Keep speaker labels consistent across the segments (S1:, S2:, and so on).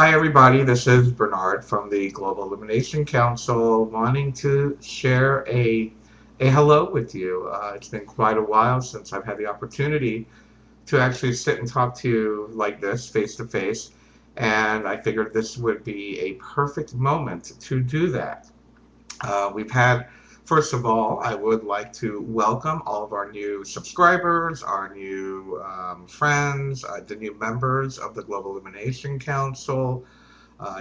S1: Hi, everybody. This is Bernard from the Global Illumination Council, wanting to share a hello with you. It's been quite a while since I've had the opportunity to actually sit and talk to you like this, face to face, and I figured this would be a perfect moment to do that. We've had, first of all, I would like to welcome all of our new subscribers, our new friends, the new members of the Global Illumination Council.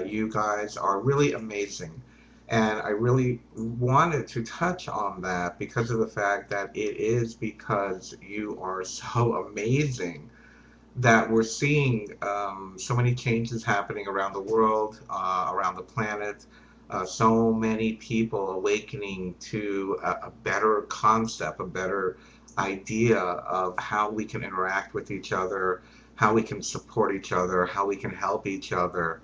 S1: You guys are really amazing. And I really wanted to touch on that because of the fact that it is because you are so amazing that we're seeing so many changes happening around the world, around the planet, so many people awakening to a better concept, a better idea of how we can interact with each other, how we can support each other, how we can help each other.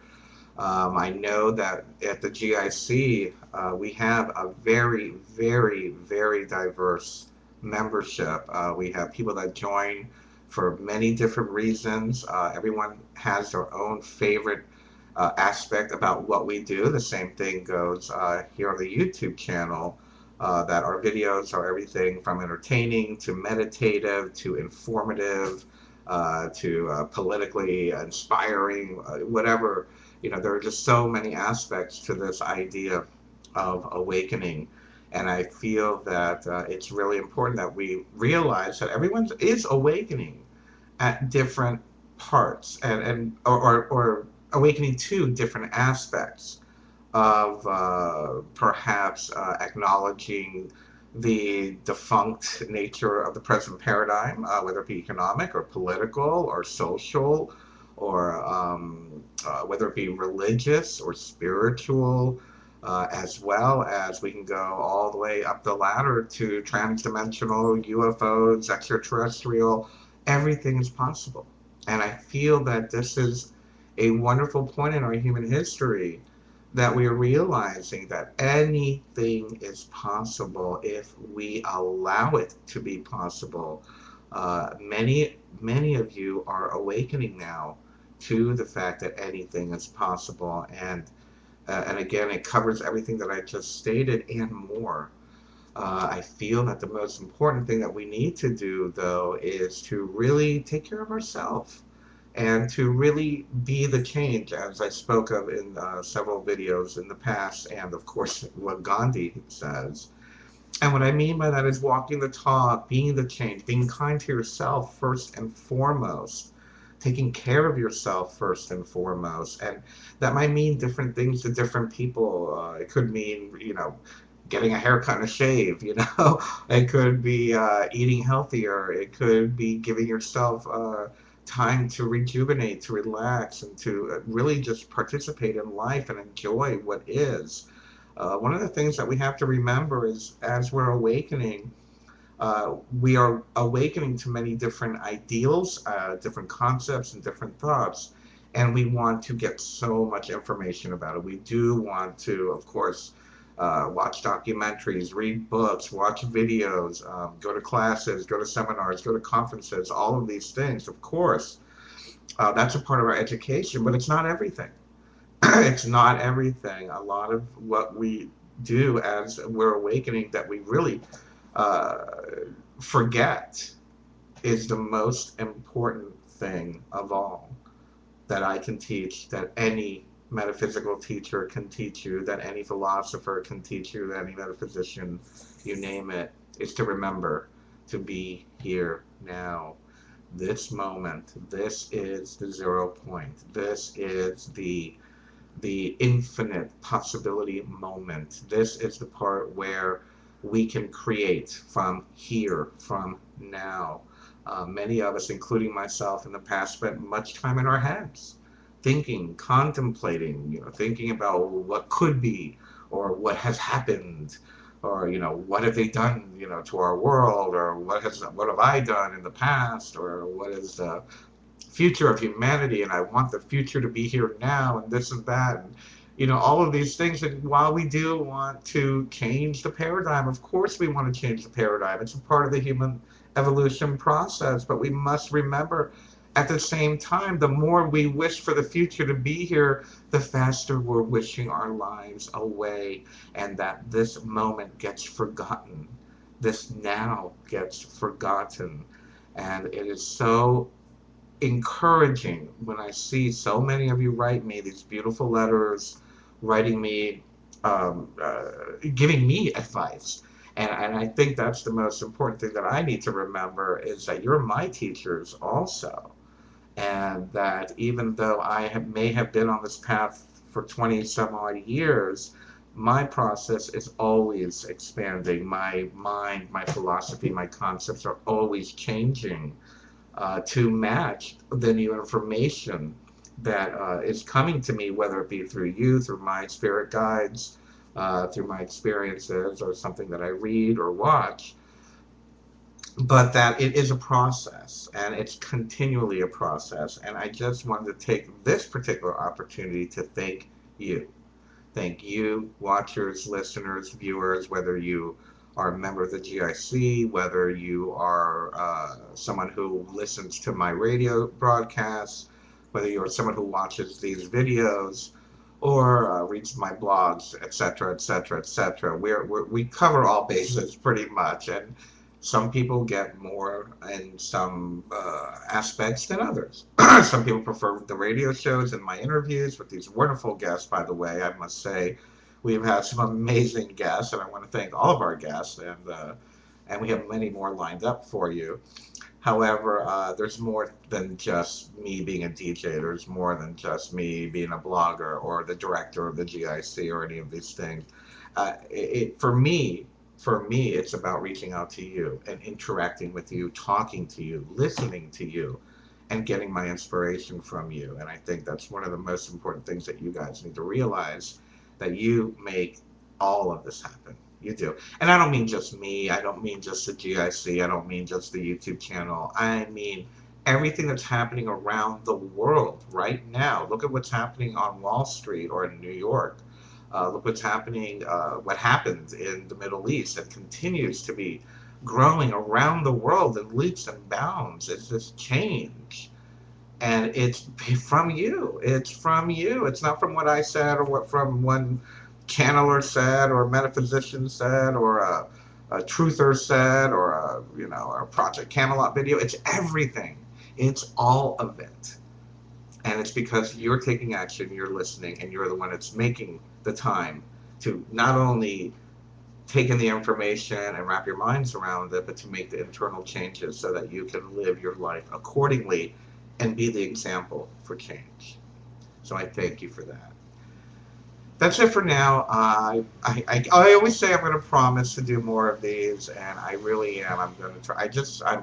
S1: I know that at the GIC, we have a very, very, very diverse membership. We have people that join for many different reasons. Everyone has their own favorite aspect about what we do. The same thing goes here on the YouTube channel, that our videos are everything from entertaining to meditative to informative to politically inspiring, whatever. There are just so many aspects to this idea of awakening. And I feel that it's really important that we realize that everyone is awakening at different parts or awakening to different aspects of perhaps acknowledging the defunct nature of the present paradigm, whether it be economic or political or social or whether it be religious or spiritual, as well as we can go all the way up the ladder to transdimensional UFOs, extraterrestrial. Everything is possible. And I feel that this is a wonderful point in our human history that we are realizing that anything is possible if we allow it to be possible. Many of you are awakening now to the fact that anything is possible, and again, it covers everything that I just stated and more. I feel that the most important thing that we need to do, though, is to really take care of ourselves and to really be the change, as I spoke of in several videos in the past, and of course, what Gandhi says. And what I mean by that is walking the talk, being the change, being kind to yourself first and foremost, taking care of yourself first and foremost. And that might mean different things to different people. It could mean, getting a haircut and a shave, It could be eating healthier. It could be giving yourself time to rejuvenate, to relax, and to really just participate in life and enjoy what is. One of the things that we have to remember is as we're awakening, we are awakening to many different ideals, different concepts, and different thoughts. And we want to get so much information about it. We do want to, of course, watch documentaries, read books, watch videos, go to classes, go to seminars, go to conferences, all of these things, of course. That's a part of our education, but it's not everything. It's not everything. A lot of what we do as we're awakening that we really uh, forget is the most important thing of all that I can teach, that any metaphysical teacher can teach you, that any philosopher can teach you, that any metaphysician, you name it, is to remember to be here now. This moment, this is the 0 point. This is the infinite possibility moment. This is the part where we can create from here, from now. Many of us, including myself in the past, spent much time in our heads, thinking, contemplating, thinking about what could be, or what has happened, or what have they done, to our world, or what have I done in the past, or what is the future of humanity, and I want the future to be here now, and this and that, and all of these things. And while we do want to change the paradigm, of course we want to change the paradigm. It's a part of the human evolution process, but we must remember At the same time, the more we wish for the future to be here, the faster we're wishing our lives away, and that this moment gets forgotten. This now gets forgotten. And it is so encouraging when I see so many of you write me these beautiful letters, writing me, giving me advice. And I think that's the most important thing that I need to remember is that you're my teachers also. And that even though may have been on this path for 20 some odd years, my process is always expanding. My mind, my philosophy, my concepts are always changing to match the new information that is coming to me, whether it be through you, through my spirit guides, through my experiences, or something that I read or watch. But that it is a process, and it's continually a process. And I just wanted to take this particular opportunity to thank you. Thank you, watchers, listeners, viewers, whether you are a member of the GIC, whether you are someone who listens to my radio broadcasts, whether you're someone who watches these videos or reads my blogs, etc., etc., etc. We cover all bases pretty much, and some people get more in some aspects than others. Some people prefer the radio shows and my interviews with these wonderful guests, by the way. I must say, we've had some amazing guests, and I want to thank all of our guests, and we have many more lined up for you. However, there's more than just me being a DJ. There's more than just me being a blogger or the director of the GIC or any of these things. For me, it's about reaching out to you and interacting with you, talking to you, listening to you, and getting my inspiration from you. And I think that's one of the most important things that you guys need to realize, that you make all of this happen. You do. And I don't mean just me. I don't mean just the GIC. I don't mean just the YouTube channel. I mean everything that's happening around the world right now. Look at what's happening on Wall Street or in New York. Look what's happening, what happened in the Middle East and continues to be growing around the world in leaps and bounds. It's this change. And it's from you. It's from you. It's not from what I said or what from one channeler said or a metaphysician said or a truther said or a Project Camelot video. It's everything. It's all of it. And it's because you're taking action, you're listening, and you're the one that's making the time to not only take in the information and wrap your minds around it, but to make the internal changes so that you can live your life accordingly and be the example for change. So I thank you for that. That's it for now. I always say I'm going to promise to do more of these, and I really am. I'm going to try.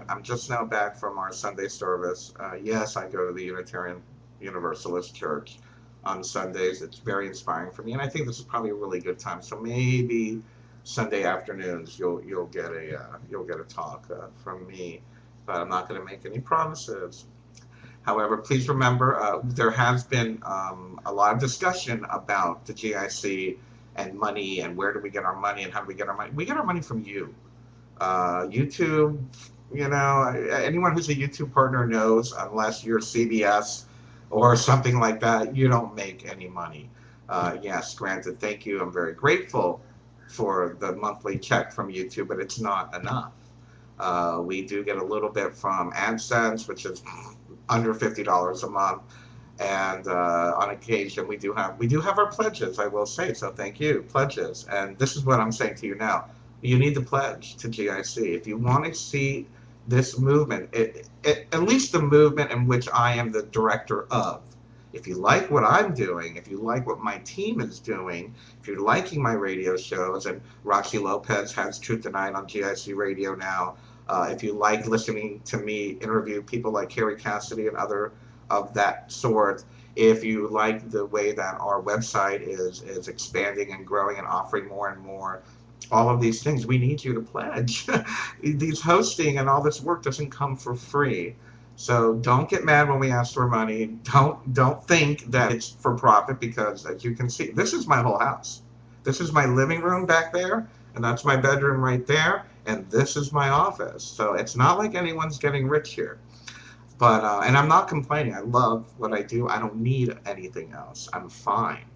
S1: I'm just now back from our Sunday service. Yes, I go to the Unitarian Universalist Church on Sundays. It's very inspiring for me, and I think this is probably a really good time. So maybe Sunday afternoons you'll get a talk from me, but I'm not going to make any promises. However, please remember there has been a lot of discussion about the GIC and money and where do we get our money and how do we get our money. We get our money from you. YouTube, anyone who's a YouTube partner knows, unless you're CBS or something like that, you don't make any money. Yes, granted, thank you. I'm very grateful for the monthly check from YouTube, but it's not enough. We do get a little bit from AdSense, which is under $50 a month, and on occasion we do have our pledges. I will say so. Thank you, pledges. And this is what I'm saying to you now. You need to pledge to GIC if you want to see this movement, at least the movement in which I am the director of. If you like what I'm doing, if you like what my team is doing, if you're liking my radio shows, and Roxy Lopez has Truth Tonight on GIC Radio now, if you like listening to me interview people like Carrie Cassidy and other of that sort, if you like the way that our website is expanding and growing and offering more and more, all of these things, we need you to pledge. These hosting and all this work doesn't come for free. So don't get mad when we ask for money. Don't think that it's for profit, because as you can see, this is my whole house. This is my living room back there, and that's my bedroom right there, and this is my office. So it's not like anyone's getting rich here. But and I'm not complaining. I love what I do. I don't need anything else. I'm fine.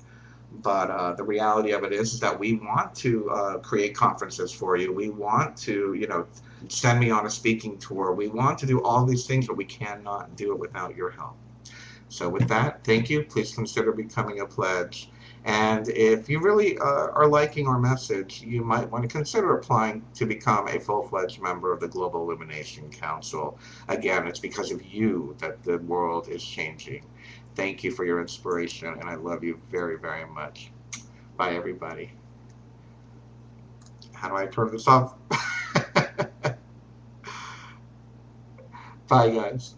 S1: But the reality of it is that we want to create conferences for you. We want to, you know, send me on a speaking tour. We want to do all these things, but we cannot do it without your help. So with that, thank you. Please consider becoming a pledge. And if you really are liking our message, you might want to consider applying to become a full-fledged member of the Global Illumination Council. Again, it's because of you that the world is changing. Thank you for your inspiration, and I love you very, very much. Bye, everybody. How do I turn this off? Bye, guys.